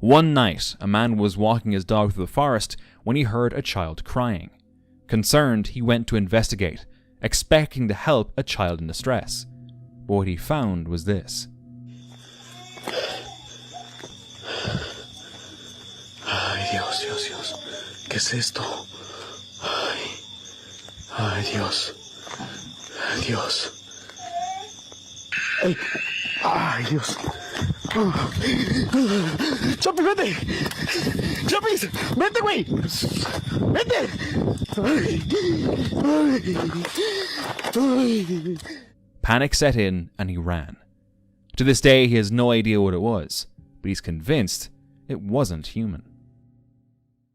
One night, a man was walking his dog through the forest when he heard a child crying. Concerned, he went to investigate, expecting to help a child in distress. But what he found was this. Ay, Dios, Dios, Dios. ¿Qué es esto? Ay, ay, Dios. Dios. Ay, ay, Dios. Chopi, vete. Chopis, vete, güey. Vete. Ay, ay. Panic set in and he ran. To this day, he has no idea what it was, but he's convinced it wasn't human.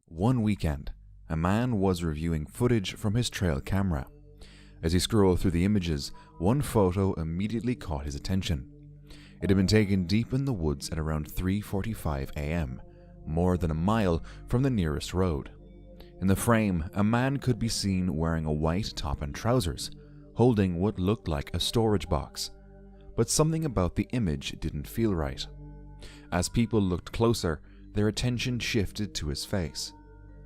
One weekend, a man was reviewing footage from his trail camera. As he scrolled through the images, one photo immediately caught his attention. It had been taken deep in the woods at around 3:45 a.m., more than a mile from the nearest road. In the frame, a man could be seen wearing a white top and trousers, holding what looked like a storage box. But something about the image didn't feel right. As people looked closer, their attention shifted to his face.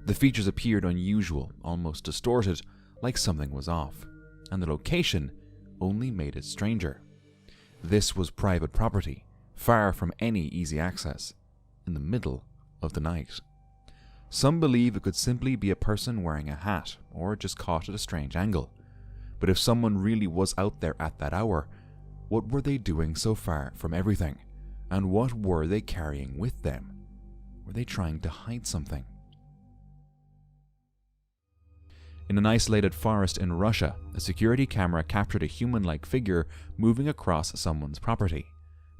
The features appeared unusual, almost distorted, like something was off, and the location only made it stranger. This was private property, far from any easy access, in the middle of the night. Some believe it could simply be a person wearing a hat, or just caught at a strange angle. But if someone really was out there at that hour, what were they doing so far from everything? And what were they carrying with them? Were they trying to hide something? In an isolated forest in Russia, a security camera captured a human-like figure moving across someone's property.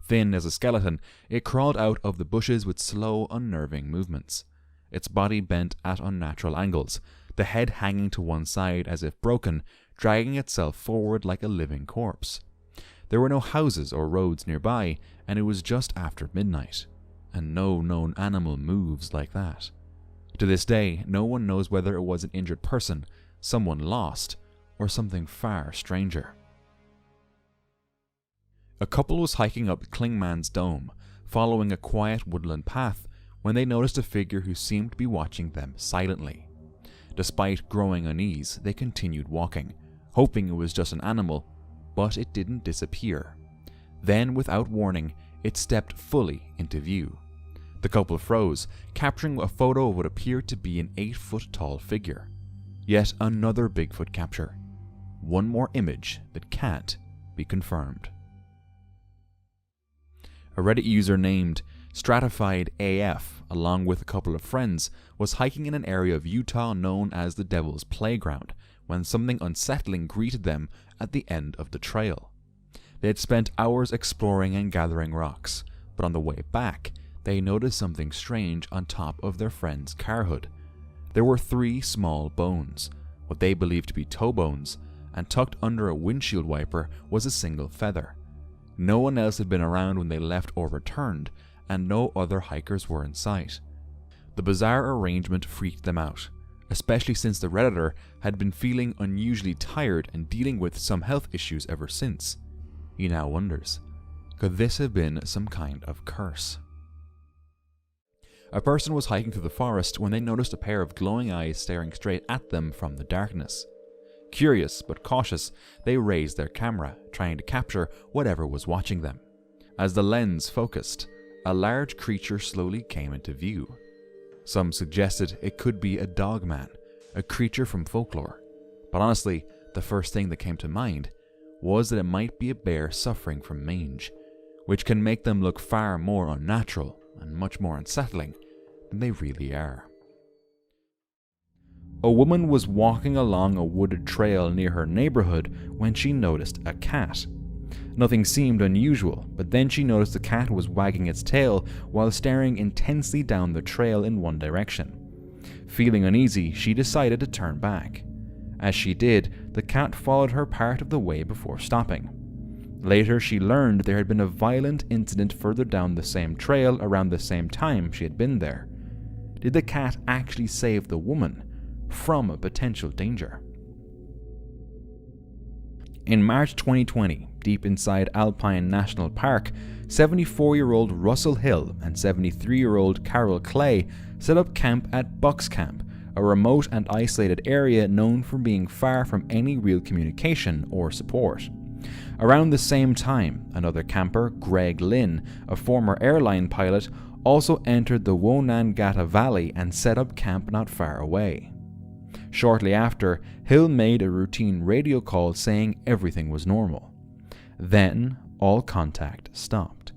Thin as a skeleton, it crawled out of the bushes with slow, unnerving movements. Its body bent at unnatural angles, the head hanging to one side as if broken, dragging itself forward like a living corpse. There were no houses or roads nearby, and it was just after midnight, and no known animal moves like that. To this day, no one knows whether it was an injured person, someone lost, or something far stranger. A couple was hiking up Klingman's Dome, following a quiet woodland path, when they noticed a figure who seemed to be watching them silently. Despite growing unease, they continued walking, hoping it was just an animal, but it didn't disappear. Then, without warning, it stepped fully into view. The couple froze, capturing a photo of what appeared to be an 8-foot-tall figure. Yet another Bigfoot capture. One more image that can't be confirmed. A Reddit user named Stratified AF, along with a couple of friends, was hiking in an area of Utah known as the Devil's Playground when something unsettling greeted them at the end of the trail. They had spent hours exploring and gathering rocks, but on the way back, they noticed something strange on top of their friend's car hood. There were 3 small bones, what they believed to be toe bones, and tucked under a windshield wiper was a single feather. No one else had been around when they left or returned, and no other hikers were in sight. The bizarre arrangement freaked them out, especially since the Redditor had been feeling unusually tired and dealing with some health issues ever since. He now wonders, could this have been some kind of curse? A person was hiking through the forest when they noticed a pair of glowing eyes staring straight at them from the darkness. Curious but cautious, they raised their camera, trying to capture whatever was watching them. As the lens focused, a large creature slowly came into view. Some suggested it could be a dogman, a creature from folklore. But honestly, the first thing that came to mind was that it might be a bear suffering from mange, which can make them look far more unnatural and much more unsettling than they really are. A woman was walking along a wooded trail near her neighborhood when she noticed a cat. Nothing seemed unusual, but then she noticed the cat was wagging its tail while staring intensely down the trail in one direction. Feeling uneasy, she decided to turn back. As she did, the cat followed her part of the way before stopping. Later, she learned there had been a violent incident further down the same trail around the same time she had been there. Did the cat actually save the woman from a potential danger? In March 2020, deep inside Alpine National Park, 74-year-old Russell Hill and 73-year-old Carol Clay set up camp at Bucks Camp, a remote and isolated area known for being far from any real communication or support. Around the same time, another camper, Greg Lynn, a former airline pilot, also entered the Wonangata Valley and set up camp not far away. Shortly after, Hill made a routine radio call saying everything was normal. Then, all contact stopped.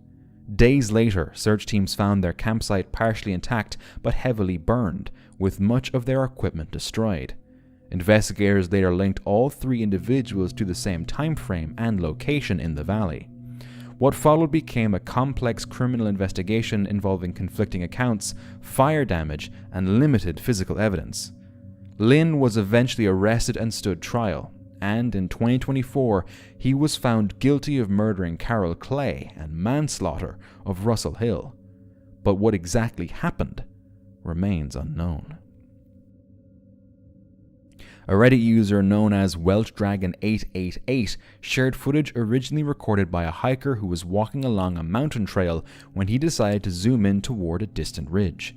Days later, search teams found their campsite partially intact but heavily burned, with much of their equipment destroyed. Investigators later linked all three individuals to the same time frame and location in the valley. What followed became a complex criminal investigation involving conflicting accounts, fire damage, and limited physical evidence. Lynn was eventually arrested and stood trial, and in 2024, he was found guilty of murdering Carol Clay and manslaughter of Russell Hill. But what exactly happened remains unknown. A Reddit user known as WelshDragon888 shared footage originally recorded by a hiker who was walking along a mountain trail when he decided to zoom in toward a distant ridge.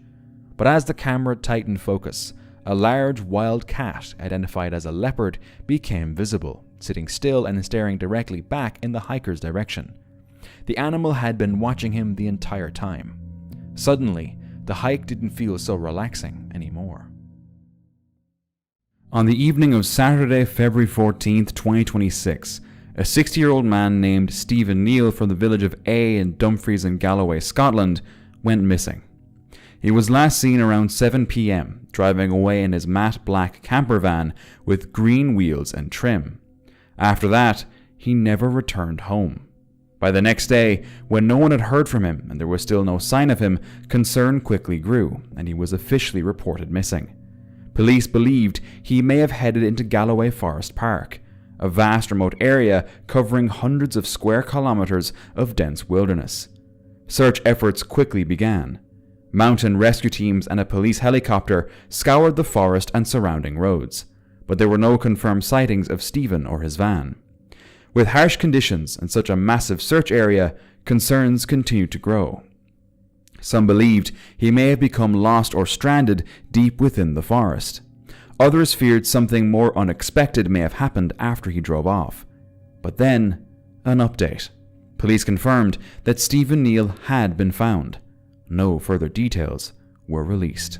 But as the camera tightened focus, a large wild cat, identified as a leopard, became visible, sitting still and staring directly back in the hiker's direction. The animal had been watching him the entire time. Suddenly, the hike didn't feel so relaxing anymore. On the evening of Saturday, February 14th, 2026, a 60-year-old man named Stephen Neal from the village of A in Dumfries in Galloway, Scotland, went missing. He was last seen around 7 p.m, driving away in his matte black camper van with green wheels and trim. After that, he never returned home. By the next day, when no one had heard from him and there was still no sign of him, concern quickly grew, and he was officially reported missing. Police believed he may have headed into Galloway Forest Park, a vast remote area covering hundreds of square kilometers of dense wilderness. Search efforts quickly began. Mountain rescue teams and a police helicopter scoured the forest and surrounding roads, but there were no confirmed sightings of Stephen or his van. With harsh conditions and such a massive search area, concerns continued to grow. Some believed he may have become lost or stranded deep within the forest. Others feared something more unexpected may have happened after he drove off. But then, an update. Police confirmed that Stephen Neal had been found. No further details were released.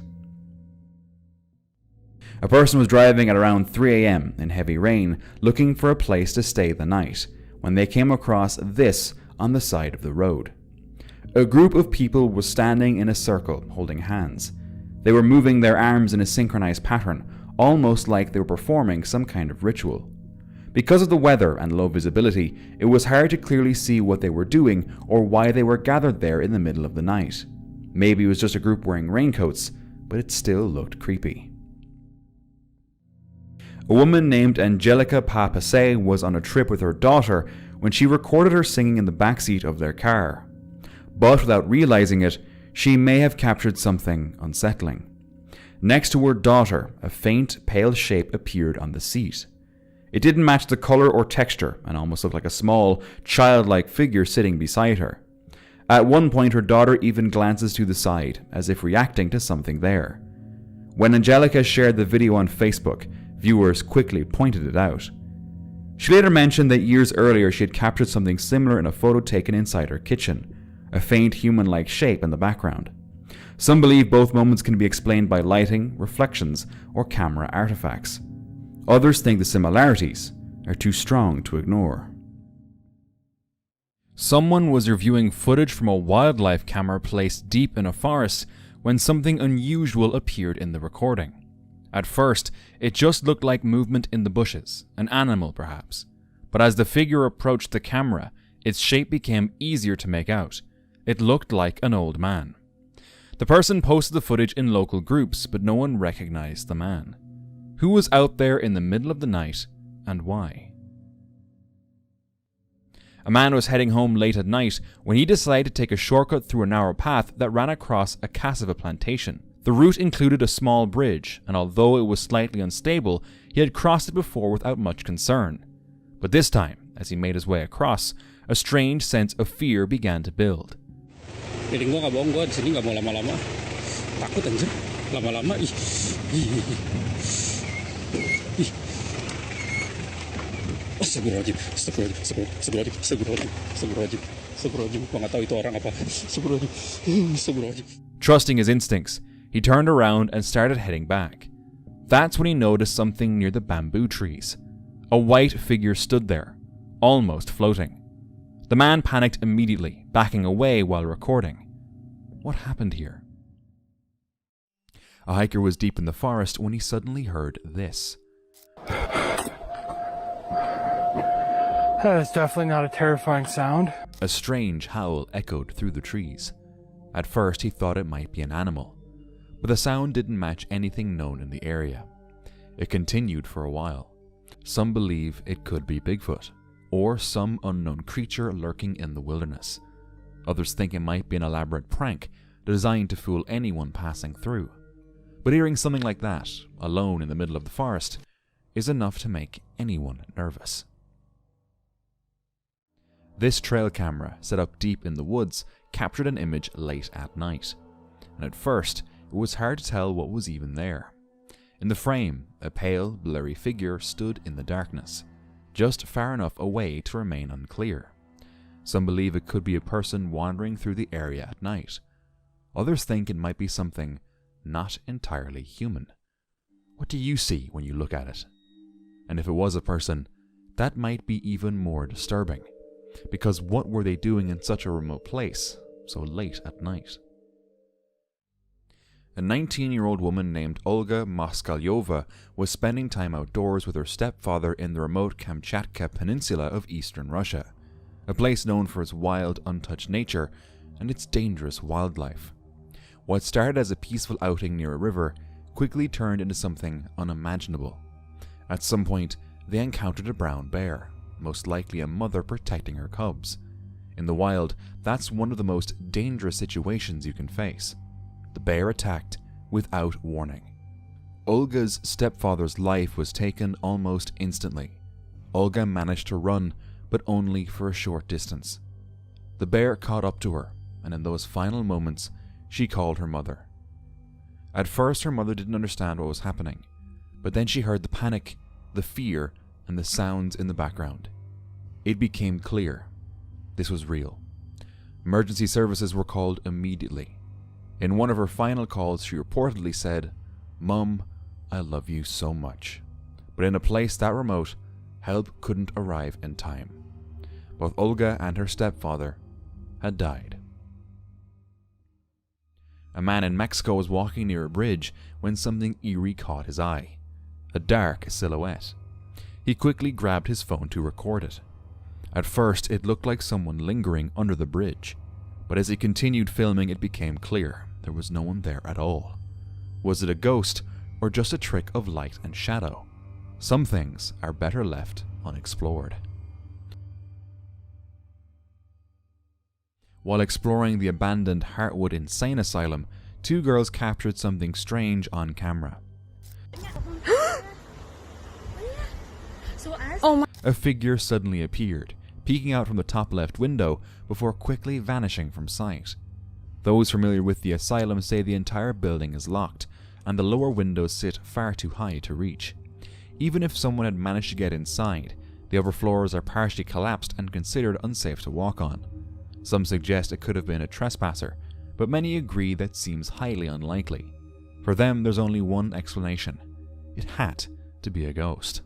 A person was driving at around 3 a.m. in heavy rain, looking for a place to stay the night, when they came across this on the side of the road. A group of people was standing in a circle, holding hands. They were moving their arms in a synchronized pattern, almost like they were performing some kind of ritual. Because of the weather and low visibility, it was hard to clearly see what they were doing or why they were gathered there in the middle of the night. Maybe it was just a group wearing raincoats, but it still looked creepy. A woman named Angelica Papase was on a trip with her daughter when she recorded her singing in the backseat of their car. But without realizing it, she may have captured something unsettling. Next to her daughter, a faint, pale shape appeared on the seat. It didn't match the color or texture and almost looked like a small, childlike figure sitting beside her. At one point, her daughter even glances to the side, as if reacting to something there. When Angelica shared the video on Facebook, viewers quickly pointed it out. She later mentioned that years earlier she had captured something similar in a photo taken inside her kitchen, a faint human-like shape in the background. Some believe both moments can be explained by lighting, reflections, or camera artifacts. Others think the similarities are too strong to ignore. Someone was reviewing footage from a wildlife camera placed deep in a forest when something unusual appeared in the recording. At first, it just looked like movement in the bushes, an animal perhaps. But as the figure approached the camera, its shape became easier to make out. It looked like an old man. The person posted the footage in local groups, but no one recognized the man. Who was out there in the middle of the night, and why? A man was heading home late at night when he decided to take a shortcut through a narrow path that ran across a cassava plantation. The route included a small bridge, and although it was slightly unstable, he had crossed it before without much concern. But this time, as he made his way across, a strange sense of fear began to build. Piling gua nggak bohong, gua di sini nggak mau lama-lama. Takut anjir, lama-lama. Astagfirullahaladzim, gua nggak tahu itu orang apa. Astagfirullahaladzim. Trusting his instincts, he turned around and started heading back. That's when he noticed something near the bamboo trees. A white figure stood there, almost floating. The man panicked immediately, backing away while recording. What happened here? A hiker was deep in the forest when he suddenly heard this. That is definitely not a terrifying sound. A strange howl echoed through the trees. At first he thought it might be an animal, but the sound didn't match anything known in the area. It continued for a while. Some believe it could be Bigfoot, or some unknown creature lurking in the wilderness. Others think it might be an elaborate prank designed to fool anyone passing through. But hearing something like that, alone in the middle of the forest, is enough to make anyone nervous. This trail camera, set up deep in the woods, captured an image late at night. And at first, it was hard to tell what was even there. In the frame, a pale, blurry figure stood in the darkness, just far enough away to remain unclear. Some believe it could be a person wandering through the area at night. Others think it might be something not entirely human. What do you see when you look at it? And if it was a person, that might be even more disturbing, because what were they doing in such a remote place, so late at night? A 19-year-old woman named Olga Moskalyova was spending time outdoors with her stepfather in the remote Kamchatka Peninsula of eastern Russia, a place known for its wild, untouched nature and its dangerous wildlife. What started as a peaceful outing near a river quickly turned into something unimaginable. At some point, they encountered a brown bear, most likely a mother protecting her cubs. In the wild, that's one of the most dangerous situations you can face. The bear attacked without warning. Olga's stepfather's life was taken almost instantly. Olga managed to run, but only for a short distance. The bear caught up to her, and in those final moments, she called her mother. At first, her mother didn't understand what was happening, but then she heard the panic, the fear, and the sounds in the background. It became clear. This was real. Emergency services were called immediately. In one of her final calls, she reportedly said, "Mum, I love you so much." But in a place that remote, help couldn't arrive in time. Both Olga and her stepfather had died. A man in Mexico was walking near a bridge when something eerie caught his eye. A dark silhouette. He quickly grabbed his phone to record it. At first, it looked like someone lingering under the bridge, but as he continued filming, it became clear there was no one there at all. Was it a ghost, or just a trick of light and shadow? Some things are better left unexplored. While exploring the abandoned Heartwood Insane Asylum, two girls captured something strange on camera. A figure suddenly appeared, peeking out from the top left window before quickly vanishing from sight. Those familiar with the asylum say the entire building is locked, and the lower windows sit far too high to reach. Even if someone had managed to get inside, the upper floors are partially collapsed and considered unsafe to walk on. Some suggest it could have been a trespasser, but many agree that seems highly unlikely. For them, there's only one explanation. It had to be a ghost.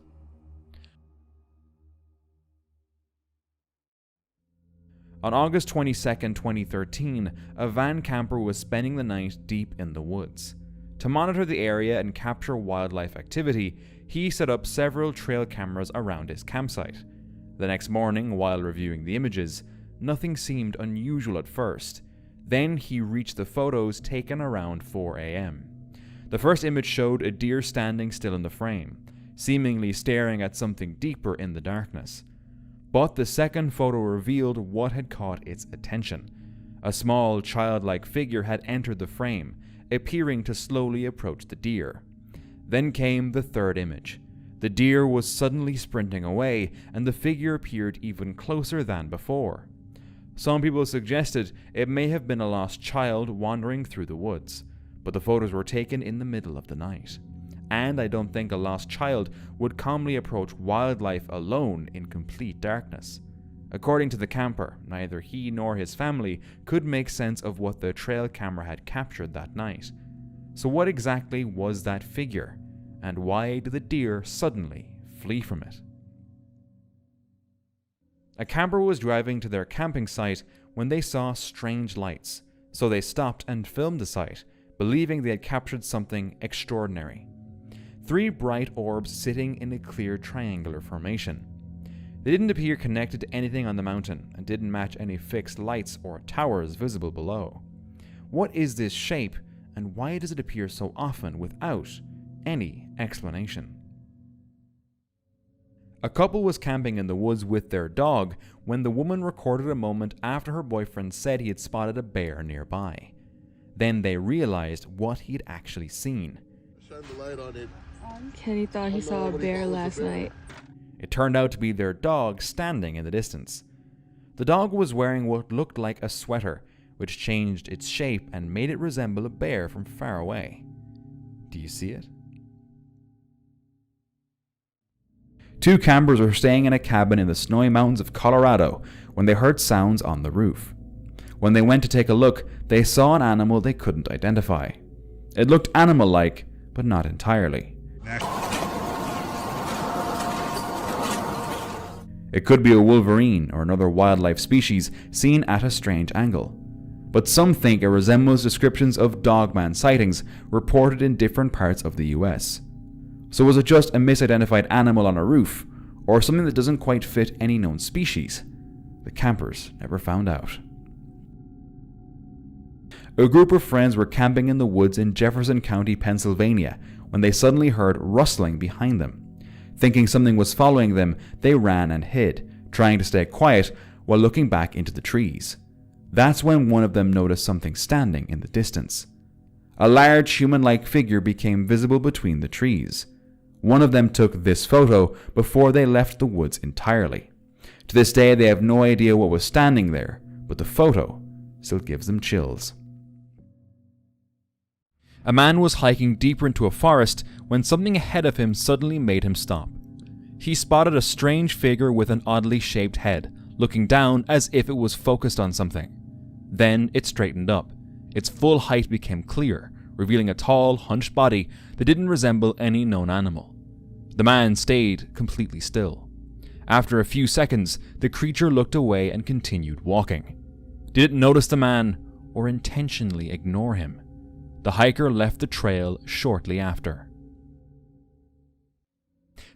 On August 22, 2013, a van camper was spending the night deep in the woods. To monitor the area and capture wildlife activity, he set up several trail cameras around his campsite. The next morning, while reviewing the images, nothing seemed unusual at first. Then he reached the photos taken around 4 a.m. The first image showed a deer standing still in the frame, seemingly staring at something deeper in the darkness. But the second photo revealed what had caught its attention. A small, childlike figure had entered the frame, appearing to slowly approach the deer. Then came the third image. The deer was suddenly sprinting away, and the figure appeared even closer than before. Some people suggested it may have been a lost child wandering through the woods, but the photos were taken in the middle of the night. And I don't think a lost child would calmly approach wildlife alone in complete darkness. According to the camper, neither he nor his family could make sense of what the trail camera had captured that night. So what exactly was that figure, and why did the deer suddenly flee from it? A camper was driving to their camping site when they saw strange lights, so they stopped and filmed the site, believing they had captured something extraordinary. 3 bright orbs sitting in a clear triangular formation. They didn't appear connected to anything on the mountain and didn't match any fixed lights or towers visible below. What is this shape, and why does it appear so often without any explanation? A couple was camping in the woods with their dog when the woman recorded a moment after her boyfriend said he had spotted a bear nearby. Then they realized what he had actually seen. Shine the light on it. Kenny thought he saw a bear last night. It turned out to be their dog standing in the distance. The dog was wearing what looked like a sweater, which changed its shape and made it resemble a bear from far away. Do you see it? 2 campers were staying in a cabin in the snowy mountains of Colorado when they heard sounds on the roof. When they went to take a look, they saw an animal they couldn't identify. It looked animal-like, but not entirely. It could be a wolverine or another wildlife species seen at a strange angle. But some think it resembles descriptions of dogman sightings reported in different parts of the US. So was it just a misidentified animal on a roof, or something that doesn't quite fit any known species? The campers never found out. A group of friends were camping in the woods in Jefferson County, Pennsylvania, when they suddenly heard rustling behind them. Thinking something was following them, they ran and hid, trying to stay quiet while looking back into the trees. That's when one of them noticed something standing in the distance. A large human-like figure became visible between the trees. One of them took this photo before they left the woods entirely. To this day, they have no idea what was standing there, but the photo still gives them chills. A man was hiking deeper into a forest when something ahead of him suddenly made him stop. He spotted a strange figure with an oddly shaped head, looking down as if it was focused on something. Then it straightened up. Its full height became clear, revealing a tall, hunched body that didn't resemble any known animal. The man stayed completely still. After a few seconds, the creature looked away and continued walking. Did it notice the man or intentionally ignore him? The hiker left the trail shortly after.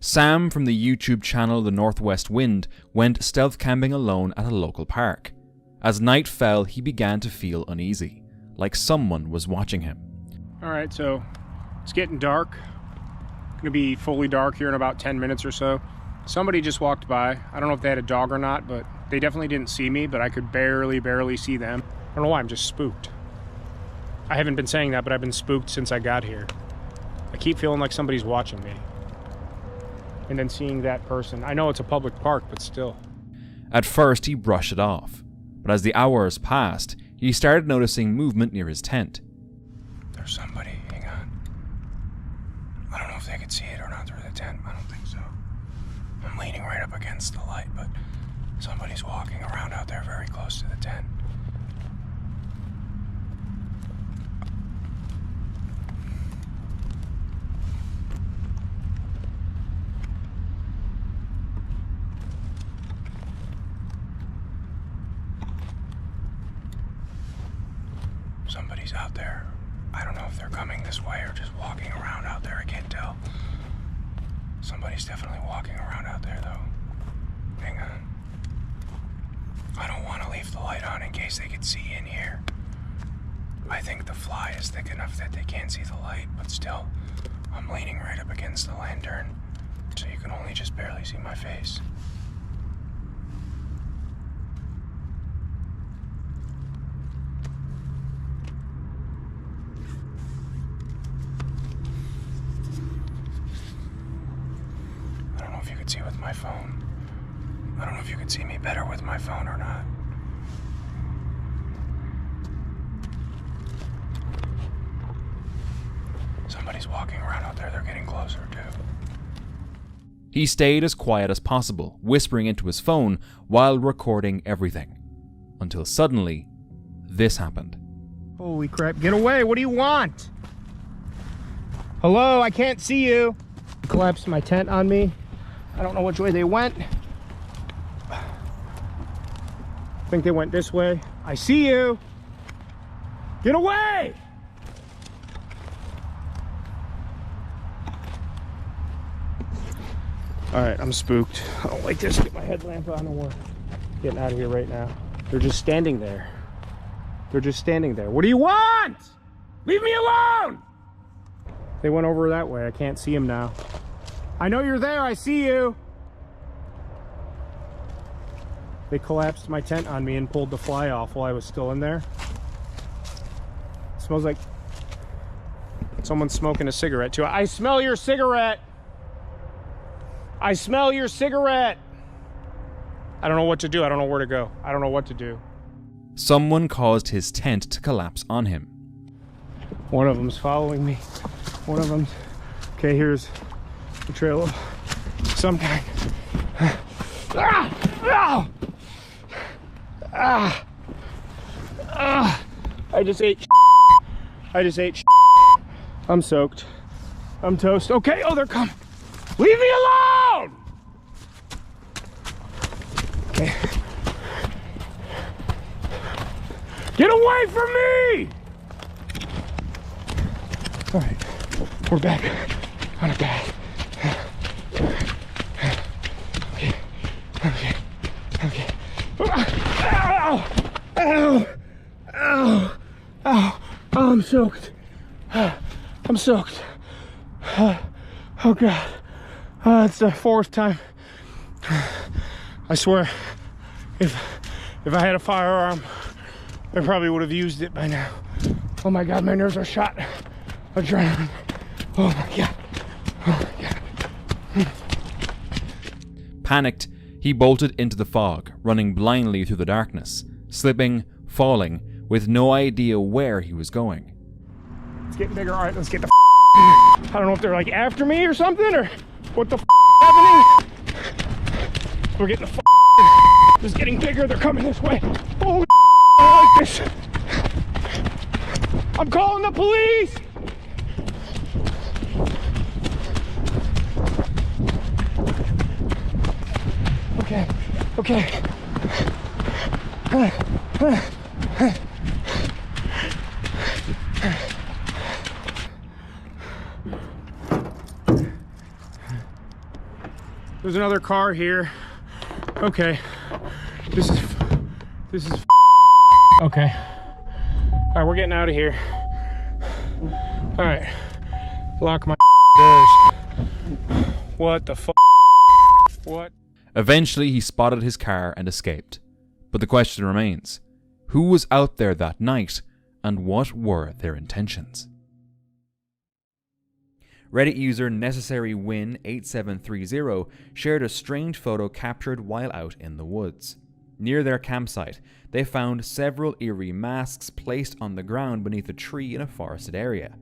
Sam from the YouTube channel The Northwest Wind went stealth camping alone at a local park. As night fell, he began to feel uneasy, like someone was watching him. Alright, so it's getting dark. Gonna be fully dark here in about 10 minutes or so. Somebody just walked by. I don't know if they had a dog or not, but they definitely didn't see me, but I could barely see them. I don't know why, I'm just spooked. I haven't been saying that, but I've been spooked since I got here. I keep feeling like somebody's watching me. And then seeing that person. I know it's a public park, but still. At first, he brushed it off, but as the hours passed, he started noticing movement near his tent. There's somebody, hang on. I don't know if they could see it or not through the tent. I don't think so. I'm leaning right up against the light, but somebody's walking around out there very close to the tent. Somebody's out there. I don't know if they're coming this way or just walking around out there. I can't tell. Somebody's definitely walking around out there, though. Hang on. I don't want to leave the light on in case they could see in here. I think the fly is thick enough that they can't see the light, but still, I'm leaning right up against the lantern, so you can only just barely see my face. could see with my phone. I don't know if you could see me better with my phone or not. Somebody's walking around out there. They're getting closer, too. He stayed as quiet as possible, whispering into his phone while recording everything. Until suddenly, this happened. Holy crap, get away, what do you want? Hello, I can't see you. Collapsed my tent on me. I don't know which way they went. I think they went this way. I see you. Get away! All right, I'm spooked. I don't like this. Get my headlamp on and we're getting out of here right now. They're just standing there. They're just standing there. What do you want? Leave me alone! They went over that way. I can't see them now. I know you're there. I see you. They collapsed my tent on me and pulled the fly off while I was still in there. It smells like someone's smoking a cigarette too. I smell your cigarette. I smell your cigarette. I don't know what to do. I don't know where to go. I don't know what to do. Someone caused his tent to collapse on him. One of them's following me. One of them's... Okay, here's the trail of some kind. I just ate. I just ate. I'm soaked. I'm toast. Okay, oh, they're coming. Leave me alone! Okay. Get away from me! All right, we're back on a path. Okay, okay, okay. Ow! Ow! Ow! Ow! Oh, I'm soaked. I'm soaked. Oh God. It's the fourth time. I swear, if I had a firearm, I probably would have used it by now. Oh my God, my nerves are shot. Adrenaline. Oh my God. Oh my God. Panicked, he bolted into the fog, running blindly through the darkness, slipping, falling, with no idea where he was going. It's getting bigger. All right, let's get the I don't know if they're like after me or something, or what the happening. We're getting the It's getting bigger. They're coming this way. Holy I like this. I'm calling the police. Okay. Okay. There's another car here. Okay. This is okay. All right, we're getting out of here. All right. Lock my doors. What the fuck? What? Eventually, he spotted his car and escaped. But the question remains, who was out there that night, and what were their intentions? Reddit user NecessaryWin8730 shared a strange photo captured while out in the woods. Near their campsite, they found several eerie masks placed on the ground beneath a tree in a forested area.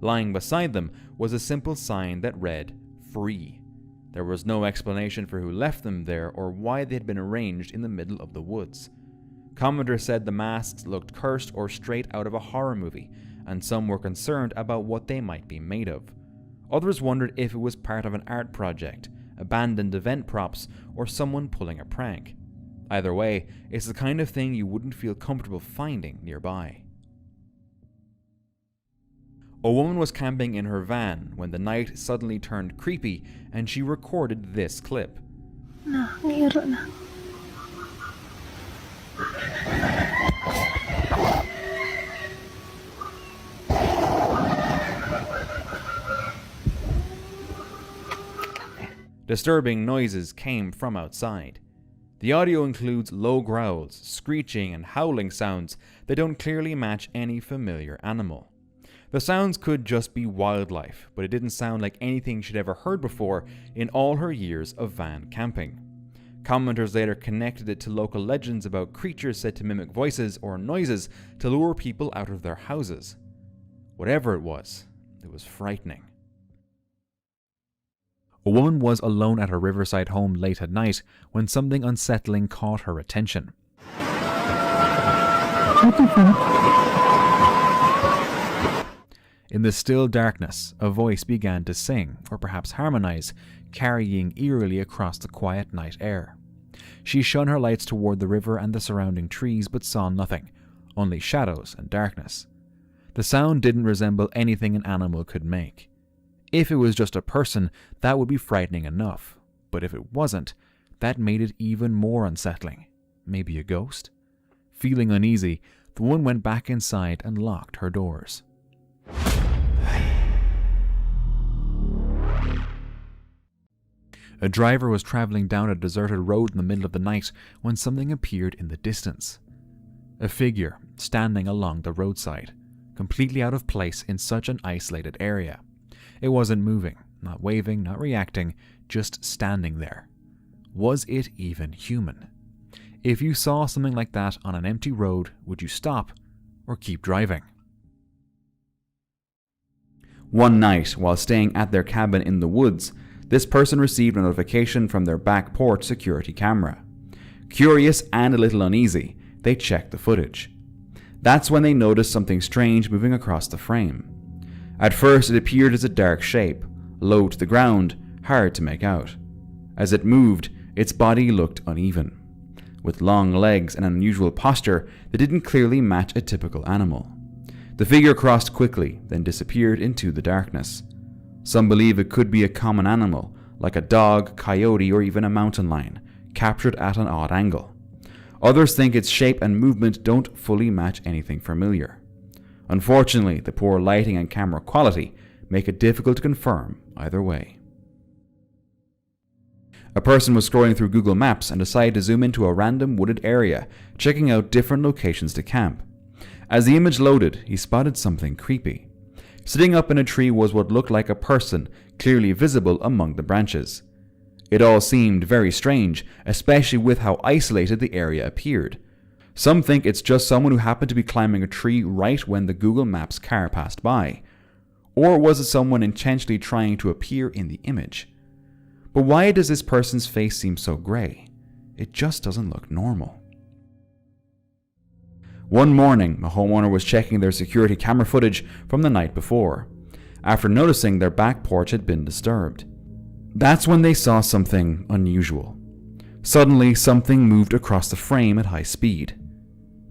Lying beside them was a simple sign that read, "Free." There was no explanation for who left them there or why they had been arranged in the middle of the woods. Commenters said the masks looked cursed or straight out of a horror movie, and some were concerned about what they might be made of. Others wondered if it was part of an art project, abandoned event props, or someone pulling a prank. Either way, it's the kind of thing you wouldn't feel comfortable finding nearby. A woman was camping in her van when the night suddenly turned creepy, and she recorded this clip. Disturbing noises came from outside. The audio includes low growls, screeching, and howling sounds that don't clearly match any familiar animal. The sounds could just be wildlife, but it didn't sound like anything she'd ever heard before in all her years of van camping. Commenters later connected it to local legends about creatures said to mimic voices or noises to lure people out of their houses. Whatever it was frightening. A woman was alone at her riverside home late at night when something unsettling caught her attention. In the still darkness, a voice began to sing, or perhaps harmonize, carrying eerily across the quiet night air. She shone her lights toward the river and the surrounding trees, but saw nothing, only shadows and darkness. The sound didn't resemble anything an animal could make. If it was just a person, that would be frightening enough, but if it wasn't, that made it even more unsettling. Maybe a ghost? Feeling uneasy, the woman went back inside and locked her doors. A driver was traveling down a deserted road in the middle of the night when something appeared in the distance. A figure standing along the roadside, completely out of place in such an isolated area. It wasn't moving, not waving, not reacting, just standing there. Was it even human? If you saw something like that on an empty road, would you stop or keep driving? One night, while staying at their cabin in the woods, this person received a notification from their back porch security camera. Curious and a little uneasy, they checked the footage. That's when they noticed something strange moving across the frame. At first, it appeared as a dark shape, low to the ground, hard to make out. As it moved, its body looked uneven, with long legs and an unusual posture that didn't clearly match a typical animal. The figure crossed quickly, then disappeared into the darkness. Some believe it could be a common animal, like a dog, coyote, or even a mountain lion, captured at an odd angle. Others think its shape and movement don't fully match anything familiar. Unfortunately, the poor lighting and camera quality make it difficult to confirm either way. A person was scrolling through Google Maps and decided to zoom into a random wooded area, checking out different locations to camp. As the image loaded, he spotted something creepy. Sitting up in a tree was what looked like a person, clearly visible among the branches. It all seemed very strange, especially with how isolated the area appeared. Some think it's just someone who happened to be climbing a tree right when the Google Maps car passed by. Or was it someone intentionally trying to appear in the image? But why does this person's face seem so grey? It just doesn't look normal. One morning, a homeowner was checking their security camera footage from the night before, after noticing their back porch had been disturbed. That's when they saw something unusual. Suddenly, something moved across the frame at high speed.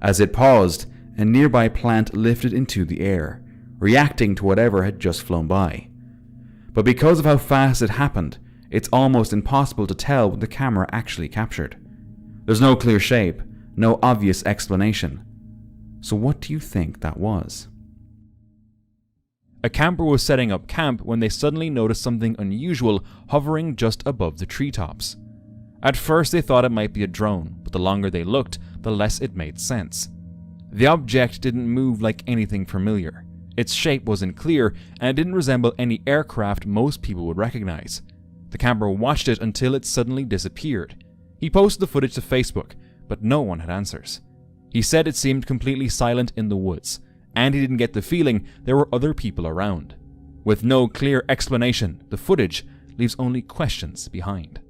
As it paused, a nearby plant lifted into the air, reacting to whatever had just flown by. But because of how fast it happened, it's almost impossible to tell what the camera actually captured. There's no clear shape, no obvious explanation. So what do you think that was? A camper was setting up camp when they suddenly noticed something unusual hovering just above the treetops. At first they thought it might be a drone, but the longer they looked, the less it made sense. The object didn't move like anything familiar. Its shape wasn't clear, and it didn't resemble any aircraft most people would recognize. The camper watched it until it suddenly disappeared. He posted the footage to Facebook, but no one had answers. He said it seemed completely silent in the woods, and he didn't get the feeling there were other people around. With no clear explanation, the footage leaves only questions behind.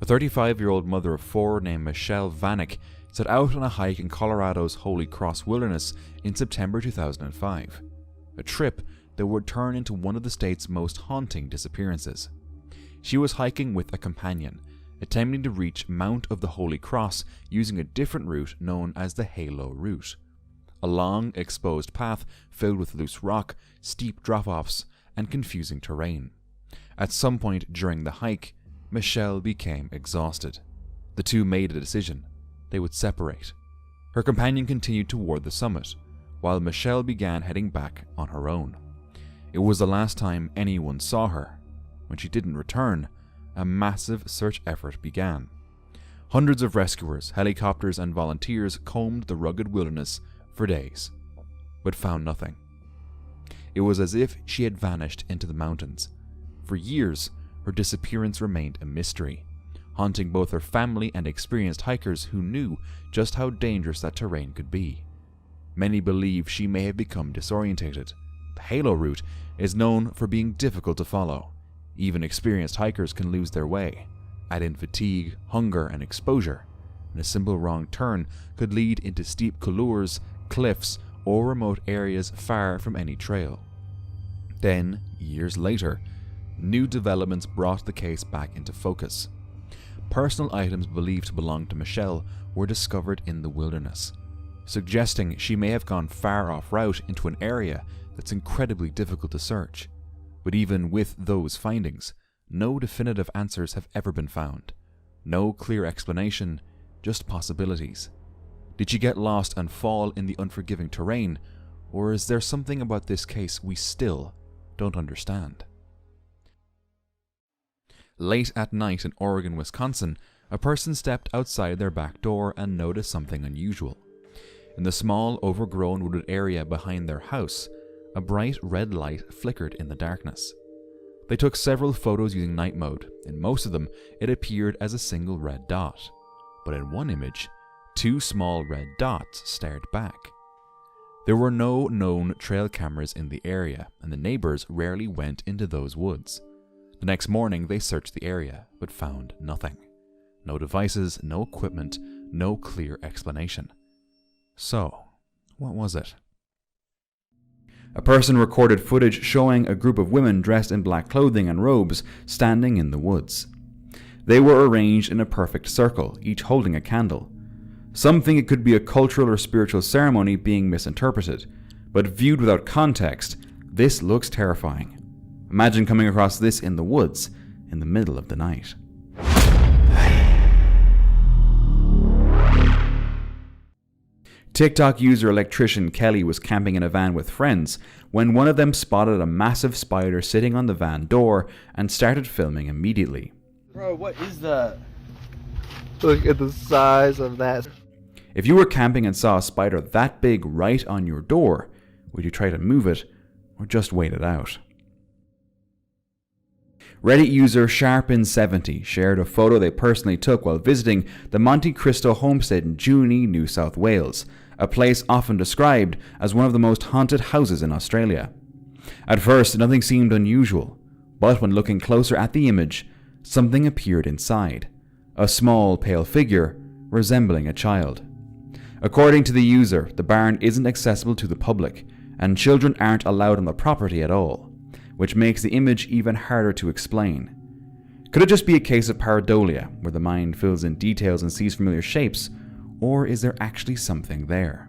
A 35-year-old mother of 4 named Michelle Vanek set out on a hike in Colorado's Holy Cross Wilderness in September 2005, a trip that would turn into one of the state's most haunting disappearances. She was hiking with a companion, attempting to reach Mount of the Holy Cross using a different route known as the Halo Route, a long, exposed path filled with loose rock, steep drop-offs, and confusing terrain. At some point during the hike, Michelle became exhausted. The two made a decision. They would separate. Her companion continued toward the summit, while Michelle began heading back on her own. It was the last time anyone saw her. When she didn't return, a massive search effort began. Hundreds of rescuers, helicopters, and volunteers combed the rugged wilderness for days. but found nothing. It was as if she had vanished into the mountains. For years, her disappearance remained a mystery, haunting both her family and experienced hikers who knew just how dangerous that terrain could be. Many believe she may have become disorientated. The Halo route is known for being difficult to follow. Even experienced hikers can lose their way. Add in fatigue, hunger, and exposure, and a simple wrong turn could lead into steep couloirs, cliffs, or remote areas far from any trail. Then, years later, new developments brought the case back into focus. Personal items believed to belong to Michelle were discovered in the wilderness, suggesting she may have gone far off route into an area that's incredibly difficult to search. But even with those findings, no definitive answers have ever been found. No clear explanation, just possibilities. Did she get lost and fall in the unforgiving terrain, or is there something about this case we still don't understand? Late at night in Oregon, Wisconsin, a person stepped outside their back door and noticed something unusual. In the small, overgrown wooded area behind their house, a bright red light flickered in the darkness. They took several photos using night mode. In most of them, it appeared as a single red dot. But in one image, 2 small red dots stared back. There were no known trail cameras in the area, and the neighbors rarely went into those woods. The next morning, they searched the area, but found nothing. No devices, no equipment, no clear explanation. So, what was it? A person recorded footage showing a group of women dressed in black clothing and robes standing in the woods. They were arranged in a perfect circle, each holding a candle. Some think it could be a cultural or spiritual ceremony being misinterpreted, but viewed without context, this looks terrifying. Imagine coming across this in the woods in the middle of the night. TikTok user electrician Kelly was camping in a van with friends when one of them spotted a massive spider sitting on the van door and started filming immediately. Bro, what is that? Look at the size of that. If you were camping and saw a spider that big right on your door, would you try to move it or just wait it out? Reddit user Sharpin70 shared a photo they personally took while visiting the Monte Cristo homestead in Junee, New South Wales, a place often described as one of the most haunted houses in Australia. At first, nothing seemed unusual, but when looking closer at the image, something appeared inside. A small, pale figure resembling a child. According to the user, the barn isn't accessible to the public, and children aren't allowed on the property at all, which makes the image even harder to explain. Could it just be a case of pareidolia, where the mind fills in details and sees familiar shapes, or is there actually something there?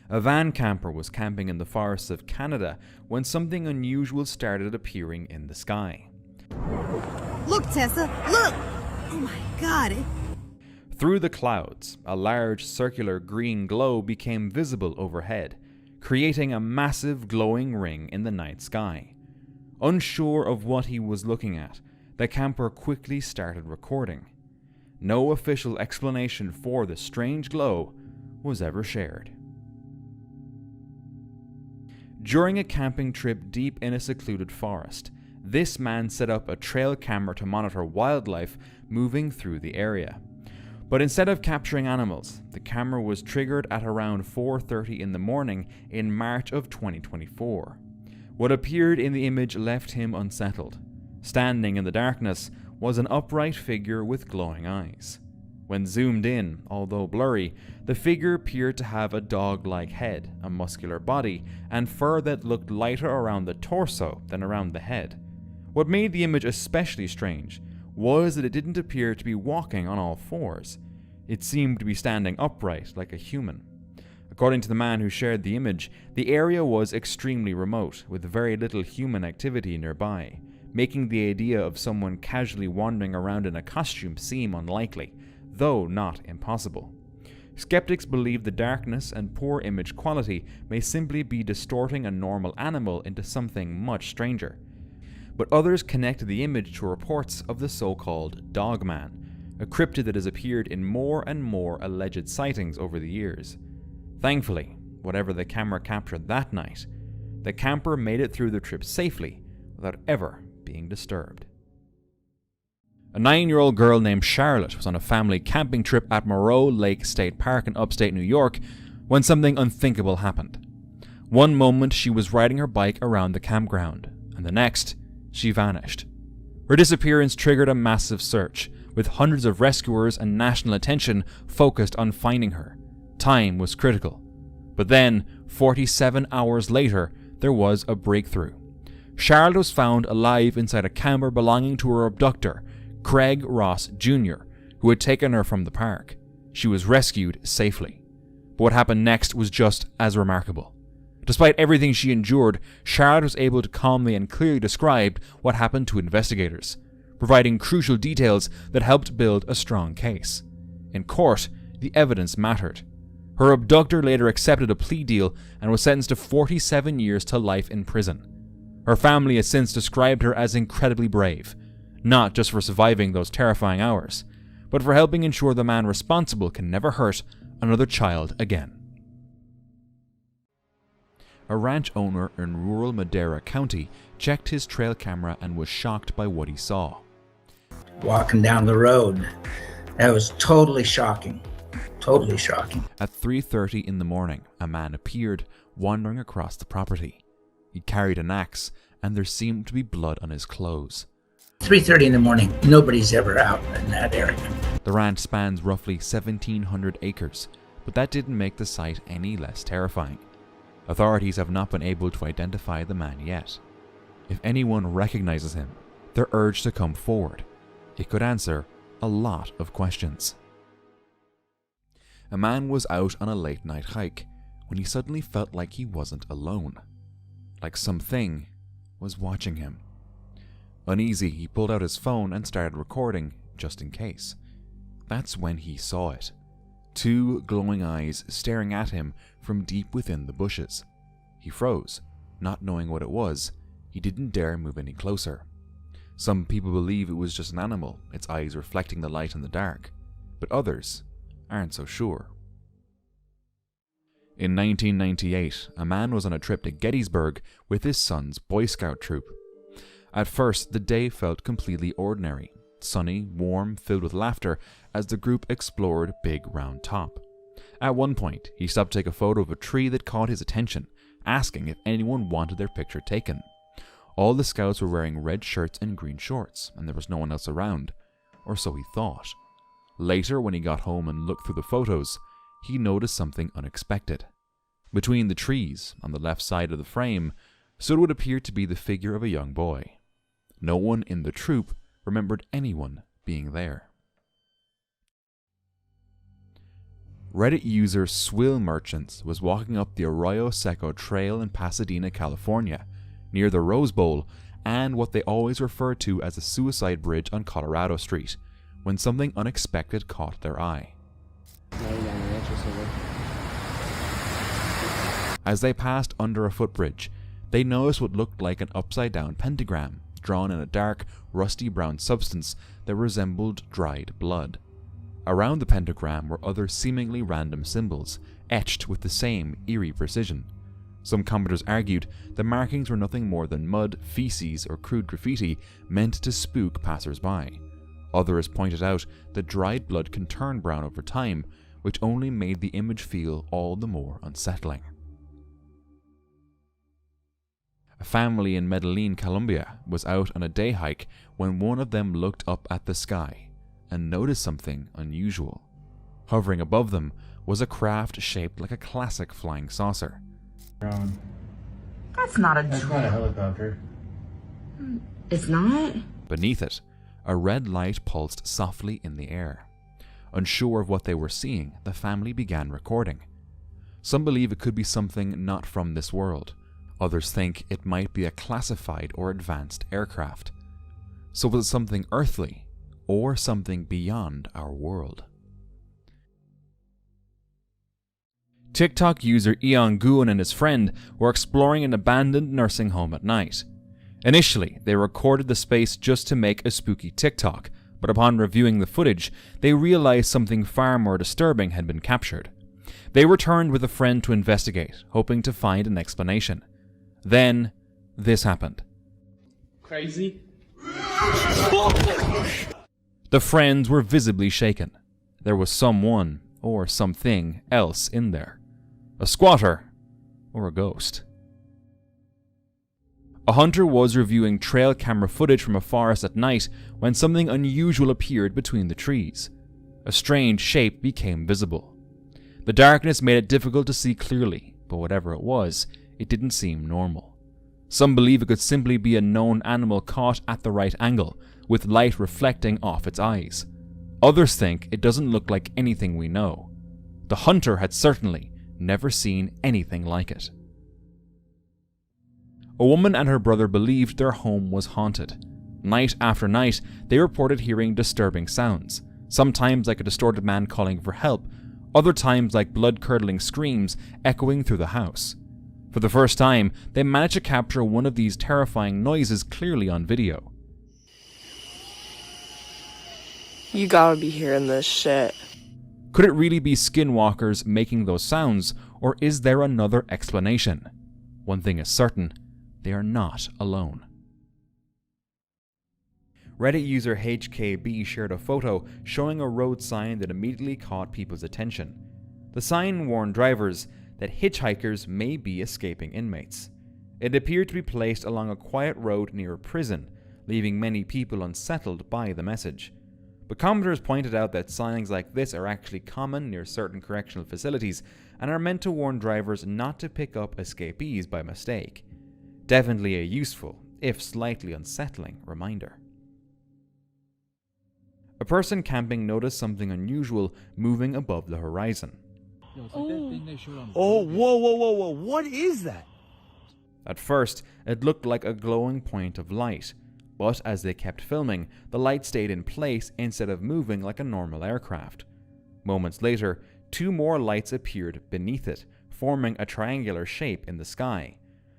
A van camper was camping in the forests of Canada when something unusual started appearing in the sky. Look, Tessa, look! Oh my God! Through the clouds, a large circular green glow became visible overhead, creating a massive glowing ring in the night sky. Unsure of what he was looking at, the camper quickly started recording. No official explanation for the strange glow was ever shared. During a camping trip deep in a secluded forest, this man set up a trail camera to monitor wildlife moving through the area. But instead of capturing animals, the camera was triggered at around 4:30 in the morning in March of 2024. What appeared in the image left him unsettled. Standing in the darkness was an upright figure with glowing eyes. When zoomed in, although blurry, the figure appeared to have a dog-like head, a muscular body, and fur that looked lighter around the torso than around the head. What made the image especially strange was that it didn't appear to be walking on all fours. It seemed to be standing upright like a human. According to the man who shared the image, the area was extremely remote, with very little human activity nearby, making the idea of someone casually wandering around in a costume seem unlikely, though not impossible. Skeptics believe the darkness and poor image quality may simply be distorting a normal animal into something much stranger. But others connect the image to reports of the so-called Dogman, a cryptid that has appeared in more and more alleged sightings over the years. Thankfully, whatever the camera captured that night, the camper made it through the trip safely without ever being disturbed. A 9-year-old girl named Charlotte was on a family camping trip at Moreau Lake State Park in upstate New York when something unthinkable happened. One moment she was riding her bike around the campground, and the next, she vanished. Her disappearance triggered a massive search, with hundreds of rescuers and national attention focused on finding her. Time was critical. But then, 47 hours later, there was a breakthrough. Charlotte was found alive inside a camper belonging to her abductor, Craig Ross Jr., who had taken her from the park. She was rescued safely. But what happened next was just as remarkable. Despite everything she endured, Charlotte was able to calmly and clearly describe what happened to investigators, providing crucial details that helped build a strong case. In court, the evidence mattered. Her abductor later accepted a plea deal and was sentenced to 47 years to life in prison. Her family has since described her as incredibly brave, not just for surviving those terrifying hours, but for helping ensure the man responsible can never hurt another child again. A ranch owner in rural Madera County checked his trail camera and was shocked by what he saw. Walking down the road, that was totally shocking. Totally shocking. At 3:30 in the morning, a man appeared, wandering across the property. He carried an axe, and there seemed to be blood on his clothes. 3:30 in the morning, nobody's ever out in that area. The ranch spans roughly 1,700 acres, but that didn't make the site any less terrifying. Authorities have not been able to identify the man yet. If anyone recognizes him, they're urged to come forward. It could answer a lot of questions. A man was out on a late-night hike when he suddenly felt like he wasn't alone. Like something was watching him. Uneasy, he pulled out his phone and started recording, just in case. That's when he saw it. 2 glowing eyes staring at him from deep within the bushes. He froze, not knowing what it was. He didn't dare move any closer. Some people believe it was just an animal, its eyes reflecting the light in the dark, but others aren't so sure. In 1998, a man was on a trip to Gettysburg with his son's Boy Scout troop. At first, the day felt completely ordinary, sunny, warm, filled with laughter as the group explored Big Round Top. At one point, he stopped to take a photo of a tree that caught his attention, asking if anyone wanted their picture taken. All the scouts were wearing red shirts and green shorts, and there was no one else around, or so he thought. Later, when he got home and looked through the photos, he noticed something unexpected. Between the trees, on the left side of the frame, stood what appeared to be the figure of a young boy. No one in the troop remembered anyone being there. Reddit user Swill Merchants was walking up the Arroyo Seco Trail in Pasadena, California, near the Rose Bowl and what they always refer to as the Suicide Bridge on Colorado Street, when something unexpected caught their eye. As they passed under a footbridge, they noticed what looked like an upside-down pentagram drawn in a dark, rusty brown substance that resembled dried blood. Around the pentagram were other seemingly random symbols, etched with the same eerie precision. Some commenters argued the markings were nothing more than mud, feces, or crude graffiti meant to spook passers-by. Others pointed out that dried blood can turn brown over time, which only made the image feel all the more unsettling. A family in Medellin, Colombia, was out on a day hike when one of them looked up at the sky and noticed something unusual. Hovering above them was a craft shaped like a classic flying saucer. That's not a helicopter. It's not? Beneath it, a red light pulsed softly in the air. Unsure of what they were seeing, the family began recording. Some believe it could be something not from this world. Others think it might be a classified or advanced aircraft. So was it something earthly, or something beyond our world? TikTok user Eon Guan and his friend were exploring an abandoned nursing home at night. Initially, they recorded the space just to make a spooky TikTok, but upon reviewing the footage, they realized something far more disturbing had been captured. They returned with a friend to investigate, hoping to find an explanation. Then, this happened. Crazy? The friends were visibly shaken. There was someone or something else in there. A squatter or a ghost. A hunter was reviewing trail camera footage from a forest at night when something unusual appeared between the trees. A strange shape became visible. The darkness made it difficult to see clearly, but whatever it was, it didn't seem normal. Some believe it could simply be a known animal caught at the right angle, with light reflecting off its eyes. Others think it doesn't look like anything we know. The hunter had certainly never seen anything like it. A woman and her brother believed their home was haunted. Night after night, they reported hearing disturbing sounds, sometimes like a distorted man calling for help, other times like blood-curdling screams echoing through the house. For the first time, they managed to capture one of these terrifying noises clearly on video. You gotta be hearing this shit. Could it really be skinwalkers making those sounds, or is there another explanation? One thing is certain, they are not alone. Reddit user HKB shared a photo showing a road sign that immediately caught people's attention. The sign warned drivers that hitchhikers may be escaping inmates. It appeared to be placed along a quiet road near a prison, leaving many people unsettled by the message. But commenters pointed out that signs like this are actually common near certain correctional facilities and are meant to warn drivers not to pick up escapees by mistake. Definitely a useful, if slightly unsettling, reminder. A person camping noticed something unusual moving above the horizon. Oh, whoa, what is that? At first, it looked like a glowing point of light, but as they kept filming, the light stayed in place instead of moving like a normal aircraft. Moments later, 2 more lights appeared beneath it, forming a triangular shape in the sky.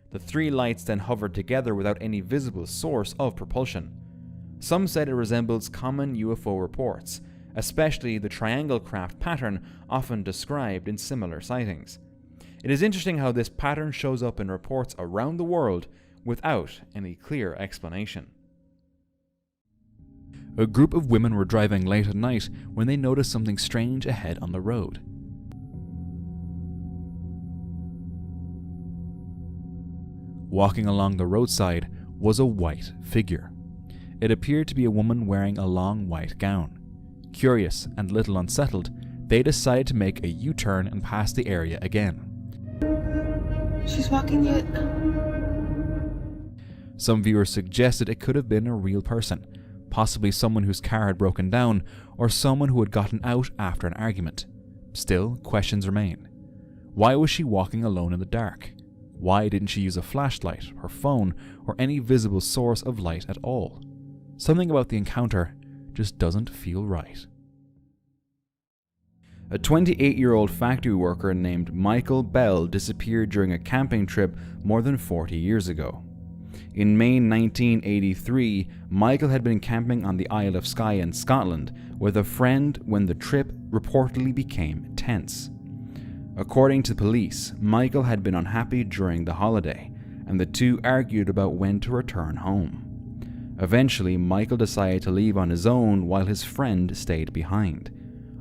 The 3 lights then hovered together without any visible source of propulsion. Some said it resembles common UFO reports, especially the triangle craft pattern often described in similar sightings. It is interesting how this pattern shows up in reports around the world without any clear explanation. A group of women were driving late at night when they noticed something strange ahead on the road. Walking along the roadside was a white figure. It appeared to be a woman wearing a long white gown. Curious and little unsettled, they decided to make a U-turn and pass the area again. She's walking yet. Some viewers suggested it could have been a real person, possibly someone whose car had broken down, or someone who had gotten out after an argument. Still, questions remain. Why was she walking alone in the dark? Why didn't she use a flashlight, her phone, or any visible source of light at all? Something about the encounter just doesn't feel right. A 28-year-old factory worker named Michael Bell disappeared during a camping trip more than 40 years ago. In May 1983, Michael had been camping on the Isle of Skye in Scotland with a friend when the trip reportedly became tense. According to police, Michael had been unhappy during the holiday, and the two argued about when to return home. Eventually, Michael decided to leave on his own while his friend stayed behind.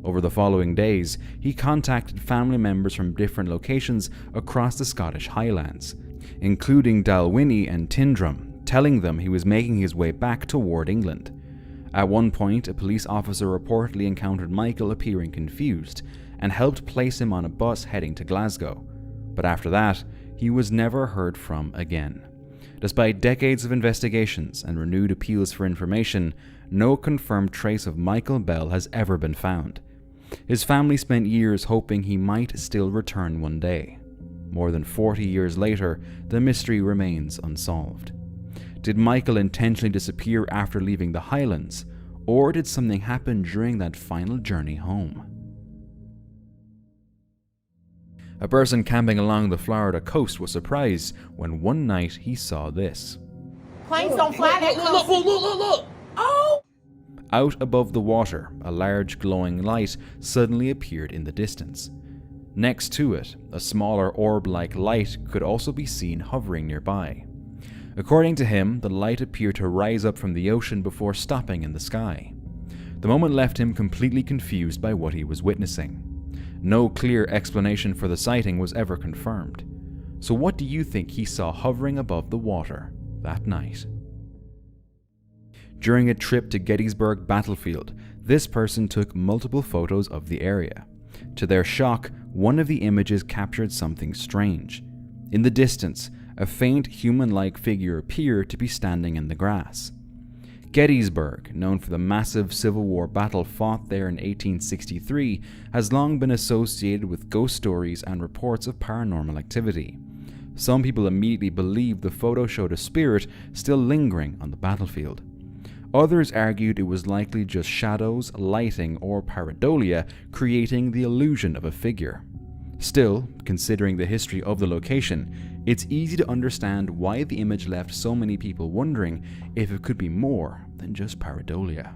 Over the following days, he contacted family members from different locations across the Scottish Highlands, including Dalwhinnie and Tindrum, telling them he was making his way back toward England. At one point, a police officer reportedly encountered Michael appearing confused and helped place him on a bus heading to Glasgow. But after that, he was never heard from again. Despite decades of investigations and renewed appeals for information, no confirmed trace of Michael Bell has ever been found. His family spent years hoping he might still return one day. More than 40 years later, the mystery remains unsolved. Did Michael intentionally disappear after leaving the Highlands, or did something happen during that final journey home? A person camping along the Florida coast was surprised when one night he saw this. Planes don't fly that close. Look. Oh! Out above the water, a large glowing light suddenly appeared in the distance. Next to it, a smaller orb-like light could also be seen hovering nearby. According to him, the light appeared to rise up from the ocean before stopping in the sky. The moment left him completely confused by what he was witnessing. No clear explanation for the sighting was ever confirmed. So what do you think he saw hovering above the water that night? During a trip to Gettysburg Battlefield, this person took multiple photos of the area. To their shock, one of the images captured something strange. In the distance, a faint human-like figure appeared to be standing in the grass. Gettysburg, known for the massive Civil War battle fought there in 1863, has long been associated with ghost stories and reports of paranormal activity. Some people immediately believed the photo showed a spirit still lingering on the battlefield. Others argued it was likely just shadows, lighting, or pareidolia creating the illusion of a figure. Still, considering the history of the location, it's easy to understand why the image left so many people wondering if it could be more than just pareidolia.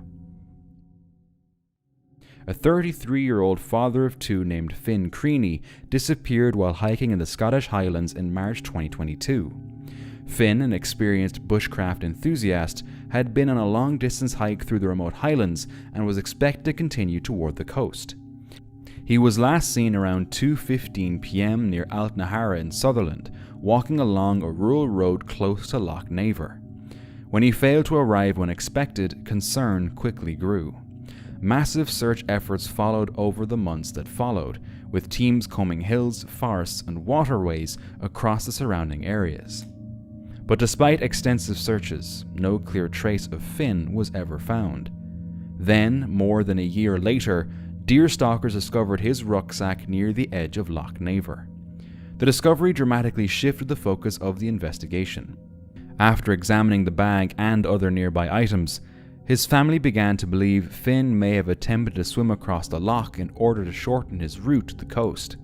A 33-year-old father of two named Finn Creaney disappeared while hiking in the Scottish Highlands in March 2022. Finn, an experienced bushcraft enthusiast, had been on a long-distance hike through the remote highlands and was expected to continue toward the coast. He was last seen around 2:15 p.m. near Altnahara in Sutherland, walking along a rural road close to Loch Naver. When he failed to arrive when expected, concern quickly grew. Massive search efforts followed over the months that followed, with teams combing hills, forests, and waterways across the surrounding areas. But despite extensive searches, no clear trace of Finn was ever found. Then, more than a year later, deer stalkers discovered his rucksack near the edge of Loch Naver. The discovery dramatically shifted the focus of the investigation. After examining the bag and other nearby items, his family began to believe Finn may have attempted to swim across the loch in order to shorten his route to the coast.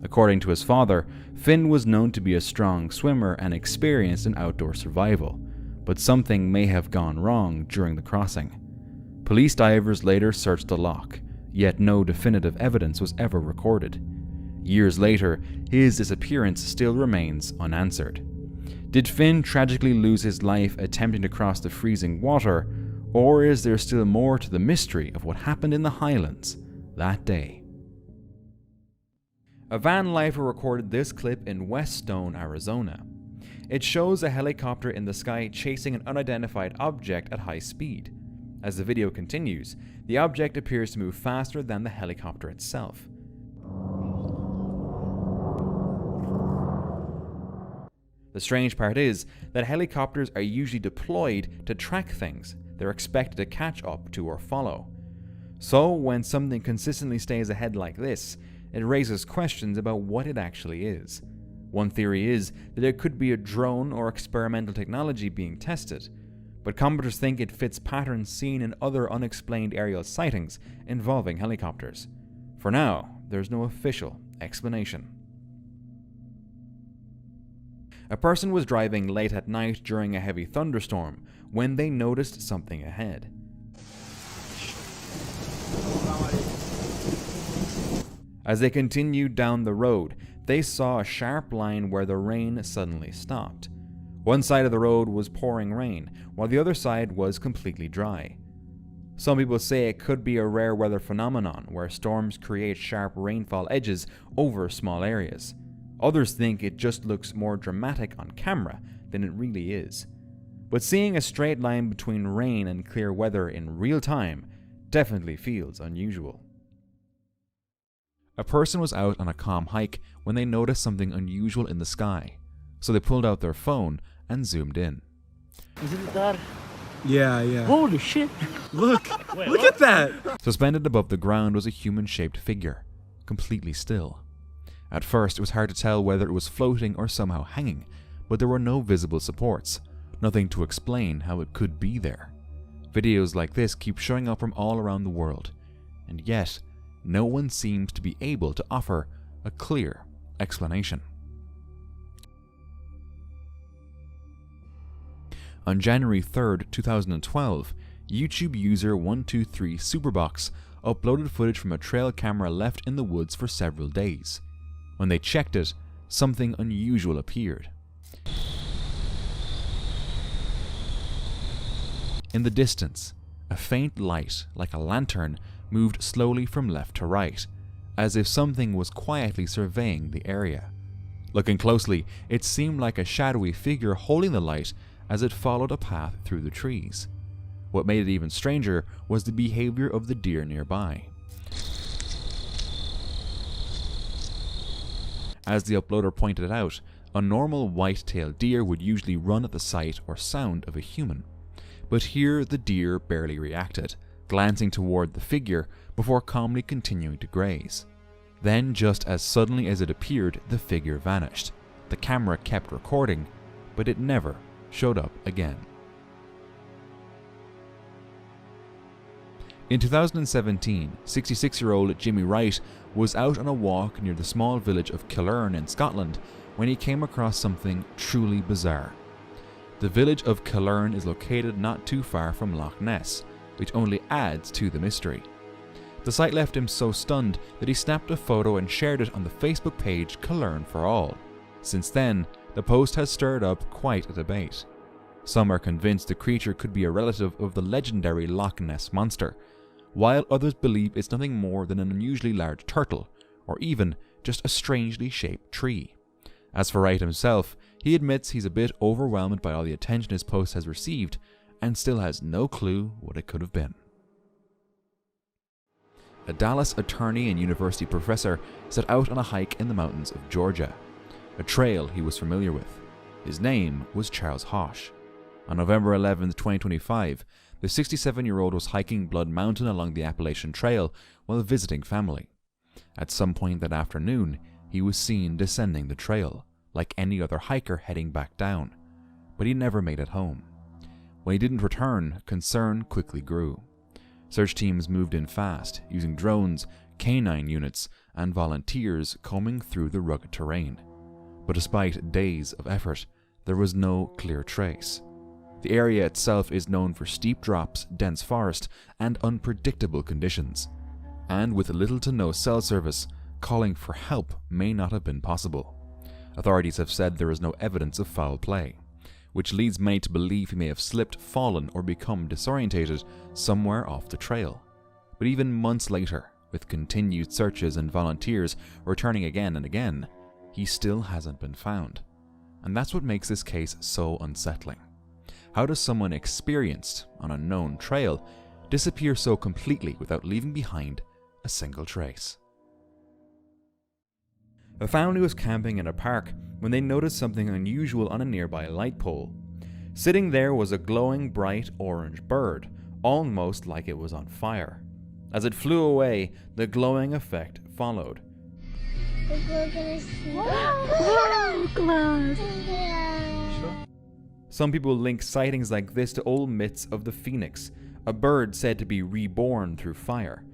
According to his father, Finn was known to be a strong swimmer and experienced in outdoor survival, but something may have gone wrong during the crossing. Police divers later searched the loch, yet no definitive evidence was ever recorded. Years later, his disappearance still remains unanswered. Did Finn tragically lose his life attempting to cross the freezing water, or is there still more to the mystery of what happened in the Highlands that day? A van lifer recorded this clip in West Stone, Arizona. It shows a helicopter in the sky chasing an unidentified object at high speed. As the video continues, the object appears to move faster than the helicopter itself. The strange part is that helicopters are usually deployed to track things they're expected to catch up to or follow. So when something consistently stays ahead like this, it raises questions about what it actually is. One theory is that it could be a drone or experimental technology being tested, but commenters think it fits patterns seen in other unexplained aerial sightings involving helicopters. For now, there's no official explanation. A person was driving late at night during a heavy thunderstorm when they noticed something ahead. As they continued down the road, they saw a sharp line where the rain suddenly stopped. One side of the road was pouring rain, while the other side was completely dry. Some people say it could be a rare weather phenomenon where storms create sharp rainfall edges over small areas. Others think it just looks more dramatic on camera than it really is. But seeing a straight line between rain and clear weather in real time definitely feels unusual. A person was out on a calm hike when they noticed something unusual in the sky, so they pulled out their phone and zoomed in. Is it that? Yeah. Holy shit! Look at that! Suspended above the ground was a human-shaped figure, completely still. At first, it was hard to tell whether it was floating or somehow hanging, but there were no visible supports, nothing to explain how it could be there. Videos like this keep showing up from all around the world, and yet, no one seems to be able to offer a clear explanation. On January 3rd, 2012, YouTube user 123superbox uploaded footage from a trail camera left in the woods for several days. When they checked it, something unusual appeared. In the distance, a faint light, like a lantern, moved slowly from left to right, as if something was quietly surveying the area. Looking closely, it seemed like a shadowy figure holding the light as it followed a path through the trees. What made it even stranger was the behavior of the deer nearby. As the uploader pointed out, a normal white-tailed deer would usually run at the sight or sound of a human. But here the deer barely reacted, glancing toward the figure before calmly continuing to graze. Then, just as suddenly as it appeared, the figure vanished. The camera kept recording, but it never showed up again. In 2017, 66-year-old Jimmy Wright was out on a walk near the small village of Killearn in Scotland when he came across something truly bizarre. The village of Killearn is located not too far from Loch Ness, which only adds to the mystery. The sight left him so stunned that he snapped a photo and shared it on the Facebook page Killearn for All. Since then, the post has stirred up quite a debate. Some are convinced the creature could be a relative of the legendary Loch Ness monster, while others believe it's nothing more than an unusually large turtle, or even just a strangely shaped tree. As for Wright himself, he admits he's a bit overwhelmed by all the attention his post has received, and still has no clue what it could have been. A Dallas attorney and university professor set out on a hike in the mountains of Georgia, a trail he was familiar with. His name was Charles Hosh. On November 11, 2025, the 67-year-old was hiking Blood Mountain along the Appalachian Trail while visiting family. At some point that afternoon, he was seen descending the trail, like any other hiker heading back down, but he never made it home. When he didn't return, concern quickly grew. Search teams moved in fast, using drones, canine units, and volunteers combing through the rugged terrain. But despite days of effort, there was no clear trace. The area itself is known for steep drops, dense forest, and unpredictable conditions. And with little to no cell service, calling for help may not have been possible. Authorities have said there is no evidence of foul play, which leads many to believe he may have slipped, fallen, or become disorientated somewhere off the trail. But even months later, with continued searches and volunteers returning again and again, he still hasn't been found. And that's what makes this case so unsettling. How does someone experienced on a known trail disappear so completely without leaving behind a single trace? A family was camping in a park when they noticed something unusual on a nearby light pole. Sitting there was a glowing bright orange bird, almost like it was on fire. As it flew away, the glowing effect followed. Some people link sightings like this to old myths of the phoenix, a bird said to be reborn through fire.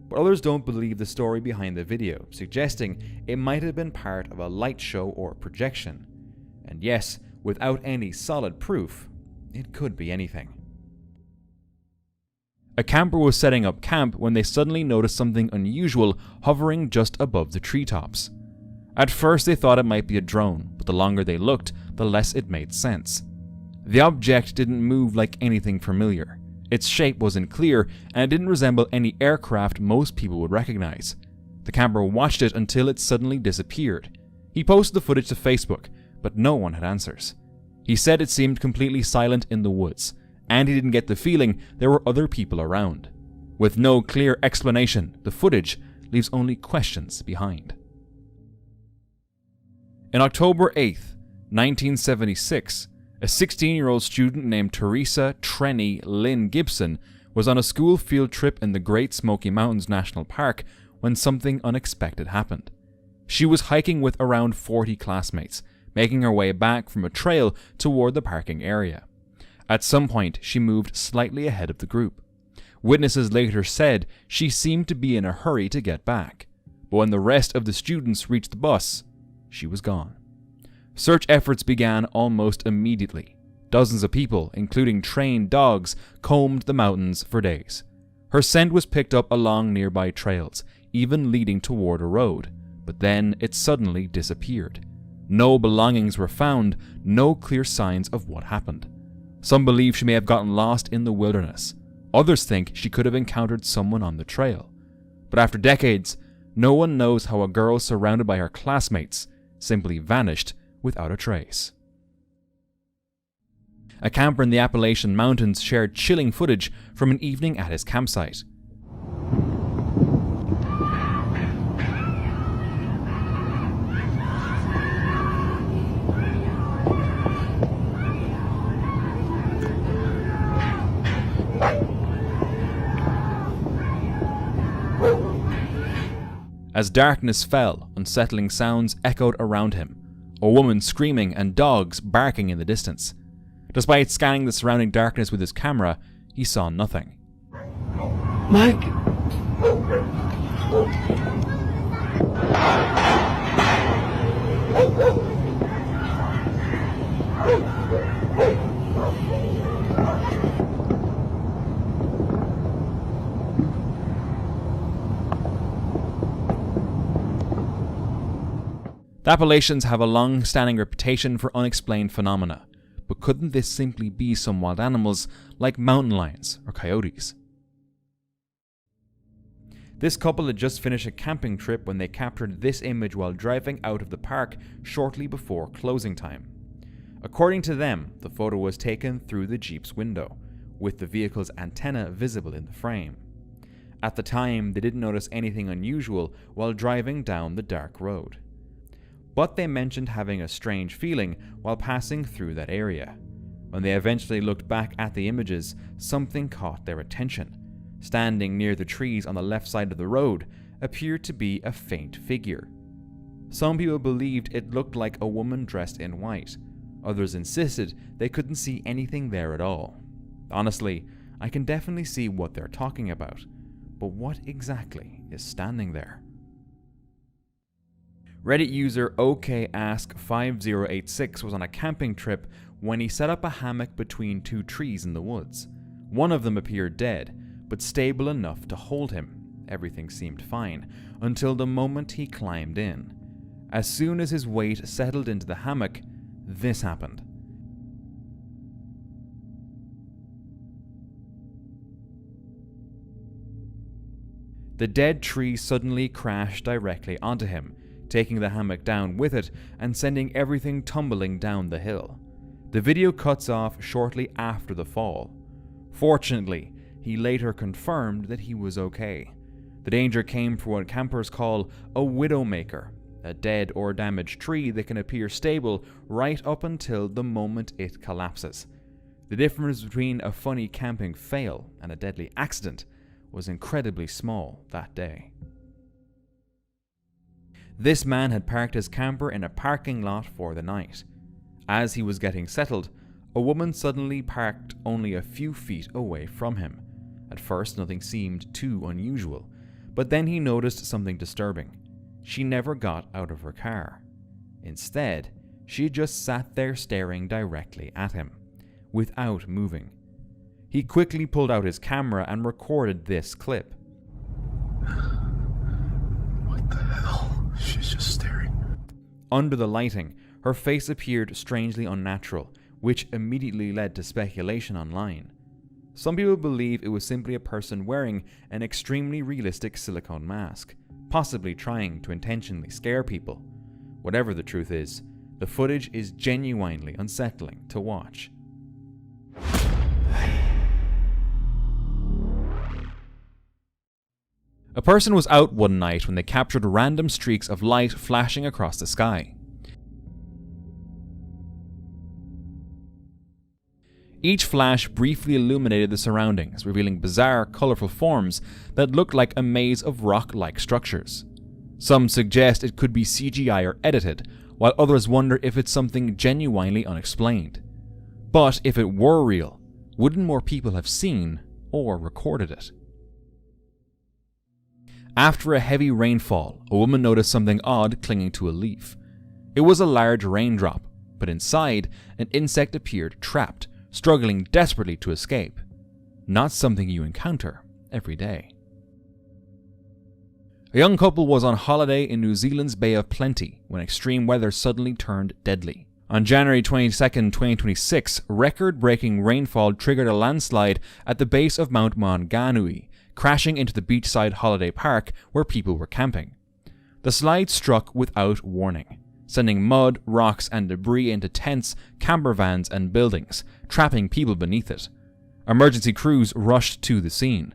But others don't believe the story behind the video, suggesting it might have been part of a light show or projection. And yes, without any solid proof, it could be anything. A camper was setting up camp when they suddenly noticed something unusual hovering just above the treetops. At first they thought it might be a drone, but the longer they looked, the less it made sense. The object didn't move like anything familiar. Its shape wasn't clear, and it didn't resemble any aircraft most people would recognize. The camper watched it until it suddenly disappeared. He posted the footage to Facebook, but no one had answers. He said it seemed completely silent in the woods, and he didn't get the feeling there were other people around. With no clear explanation, the footage leaves only questions behind. On October 8th, 1976, a 16-year-old student named Teresa Trenny Lynn Gibson was on a school field trip in the Great Smoky Mountains National Park when something unexpected happened. She was hiking with around 40 classmates, making her way back from a trail toward the parking area. At some point, she moved slightly ahead of the group. Witnesses later said she seemed to be in a hurry to get back, but when the rest of the students reached the bus, she was gone. Search efforts began almost immediately. Dozens of people, including trained dogs, combed the mountains for days. Her scent was picked up along nearby trails, even leading toward a road, but then it suddenly disappeared. No belongings were found, no clear signs of what happened. Some believe she may have gotten lost in the wilderness. Others think she could have encountered someone on the trail. But after decades, no one knows how a girl surrounded by her classmates simply vanished without a trace. A camper in the Appalachian Mountains shared chilling footage from an evening at his campsite. As darkness fell, unsettling sounds echoed around him, a woman screaming and dogs barking in the distance. Despite scanning the surrounding darkness with his camera, he saw nothing. Mike! The Appalachians have a long-standing reputation for unexplained phenomena, but couldn't this simply be some wild animals like mountain lions or coyotes? This couple had just finished a camping trip when they captured this image while driving out of the park shortly before closing time. According to them, the photo was taken through the Jeep's window, with the vehicle's antenna visible in the frame. At the time, they didn't notice anything unusual while driving down the dark road. But they mentioned having a strange feeling while passing through that area. When they eventually looked back at the images, something caught their attention. Standing near the trees on the left side of the road appeared to be a faint figure. Some people believed it looked like a woman dressed in white. Others insisted they couldn't see anything there at all. Honestly, I can definitely see what they're talking about, but what exactly is standing there? Reddit user OKAsk5086 was on a camping trip when he set up a hammock between two trees in the woods. One of them appeared dead, but stable enough to hold him. Everything seemed fine, until the moment he climbed in. As soon as his weight settled into the hammock, this happened. The dead tree suddenly crashed directly onto him, taking the hammock down with it and sending everything tumbling down the hill. The video cuts off shortly after the fall. Fortunately, he later confirmed that he was okay. The danger came from what campers call a widowmaker, a dead or damaged tree that can appear stable right up until the moment it collapses. The difference between a funny camping fail and a deadly accident was incredibly small that day. This man had parked his camper in a parking lot for the night. As he was getting settled, a woman suddenly parked only a few feet away from him. At first, nothing seemed too unusual, but then he noticed something disturbing. She never got out of her car. Instead, she just sat there staring directly at him, without moving. He quickly pulled out his camera and recorded this clip. What the hell? She's just staring. Under the lighting, her face appeared strangely unnatural, which immediately led to speculation online. Some people believe it was simply a person wearing an extremely realistic silicone mask, possibly trying to intentionally scare people. Whatever the truth is, the footage is genuinely unsettling to watch. A person was out one night when they captured random streaks of light flashing across the sky. Each flash briefly illuminated the surroundings, revealing bizarre, colorful forms that looked like a maze of rock-like structures. Some suggest it could be CGI or edited, while others wonder if it's something genuinely unexplained. But if it were real, wouldn't more people have seen or recorded it? After a heavy rainfall, a woman noticed something odd clinging to a leaf. It was a large raindrop, but inside, an insect appeared trapped, struggling desperately to escape. Not something you encounter every day. A young couple was on holiday in New Zealand's Bay of Plenty when extreme weather suddenly turned deadly. On January 22, 2026, record-breaking rainfall triggered a landslide at the base of Mount Maunganui, crashing into the beachside holiday park where people were camping. The slide struck without warning, sending mud, rocks and debris into tents, camper vans and buildings, trapping people beneath it. Emergency crews rushed to the scene.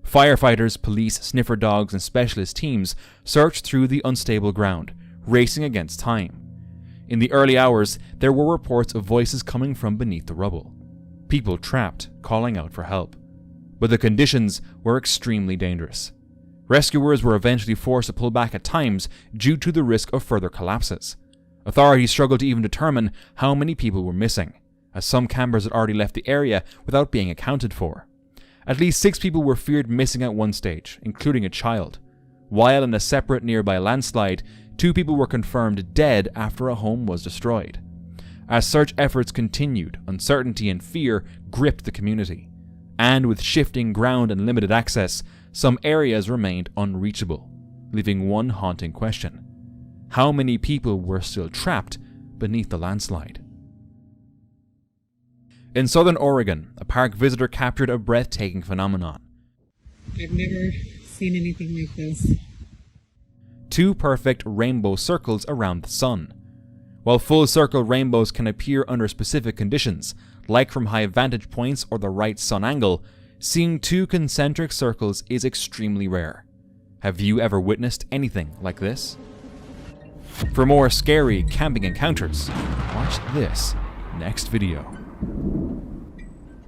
Firefighters, police, sniffer dogs and specialist teams searched through the unstable ground, racing against time. In the early hours, there were reports of voices coming from beneath the rubble. People trapped, calling out for help. But the conditions were extremely dangerous. Rescuers were eventually forced to pull back at times due to the risk of further collapses. Authorities struggled to even determine how many people were missing, as some campers had already left the area without being accounted for. At least 6 people were feared missing at one stage, including a child, while in a separate nearby landslide, 2 people were confirmed dead after a home was destroyed. As search efforts continued, uncertainty and fear gripped the community, and with shifting ground and limited access, some areas remained unreachable, leaving one haunting question: how many people were still trapped beneath the landslide? In southern Oregon, a park visitor captured a breathtaking phenomenon. I've never seen anything like this. 2 perfect rainbow circles around the sun. While full circle rainbows can appear under specific conditions, like from high vantage points or the right sun angle, seeing 2 concentric circles is extremely rare. Have you ever witnessed anything like this? For more scary camping encounters, watch this next video.